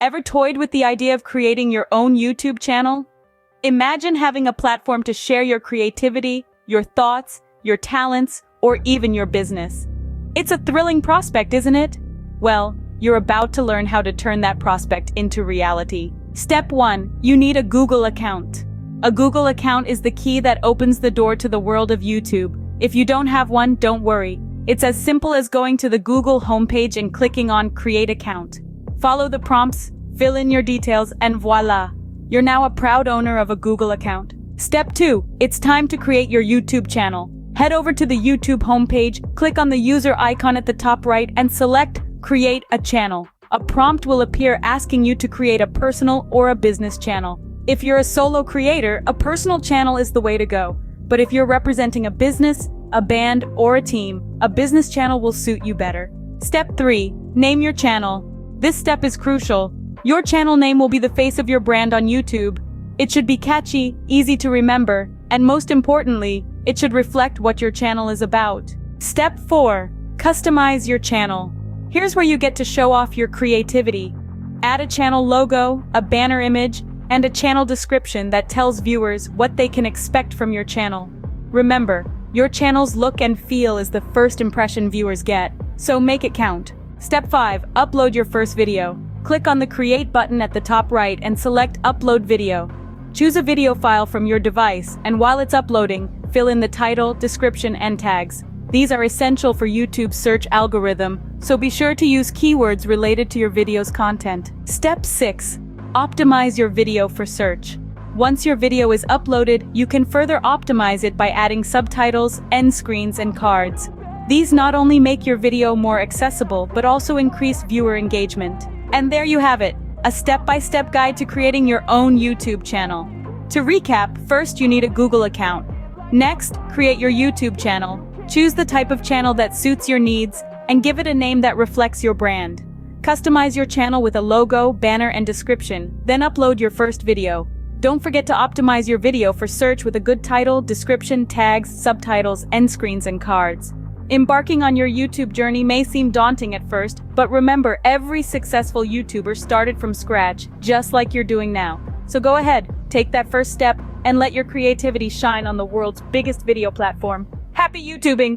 Ever toyed with the idea of creating your own YouTube channel? Imagine having a platform to share your creativity, your thoughts, your talents, or even your business. It's a thrilling prospect, isn't it? Well, you're about to learn how to turn that prospect into reality. Step 1. You need a Google account. A Google account is the key that opens the door to the world of YouTube. If you don't have one, don't worry. It's as simple as going to the Google homepage and clicking on Create Account. Follow the prompts, fill in your details, and voila! You're now a proud owner of a Google account. Step 2. It's time to create your YouTube channel. Head over to the YouTube homepage, click on the user icon at the top right, and select Create a Channel. A prompt will appear asking you to create a personal or a business channel. If you're a solo creator, a personal channel is the way to go. But if you're representing a business, a band, or a team, a business channel will suit you better. Step 3. Name your channel. This step is crucial. Your channel name will be the face of your brand on YouTube. It should be catchy, easy to remember, and most importantly, it should reflect what your channel is about. Step 4. Customize your channel. Here's where you get to show off your creativity. Add a channel logo, a banner image, and a channel description that tells viewers what they can expect from your channel. Remember, your channel's look and feel is the first impression viewers get, so make it count. Step 5. Upload your first video. Click on the Create button at the top right and select Upload Video. Choose a video file from your device, and while it's uploading, fill in the title, description, and tags. These are essential for YouTube's search algorithm, so be sure to use keywords related to your video's content. Step 6. Optimize your video for search. Once your video is uploaded, you can further optimize it by adding subtitles, end screens, and cards. These not only make your video more accessible, but also increase viewer engagement. And there you have it, a step-by-step guide to creating your own YouTube channel. To recap, first you need a Google account. Next, create your YouTube channel. Choose the type of channel that suits your needs, and give it a name that reflects your brand. Customize your channel with a logo, banner, and description, then upload your first video. Don't forget to optimize your video for search with a good title, description, tags, subtitles, end screens, and cards. Embarking on your YouTube journey may seem daunting at first, but remember, every successful YouTuber started from scratch, just like you're doing now. So go ahead, take that first step, and let your creativity shine on the world's biggest video platform. Happy YouTubing!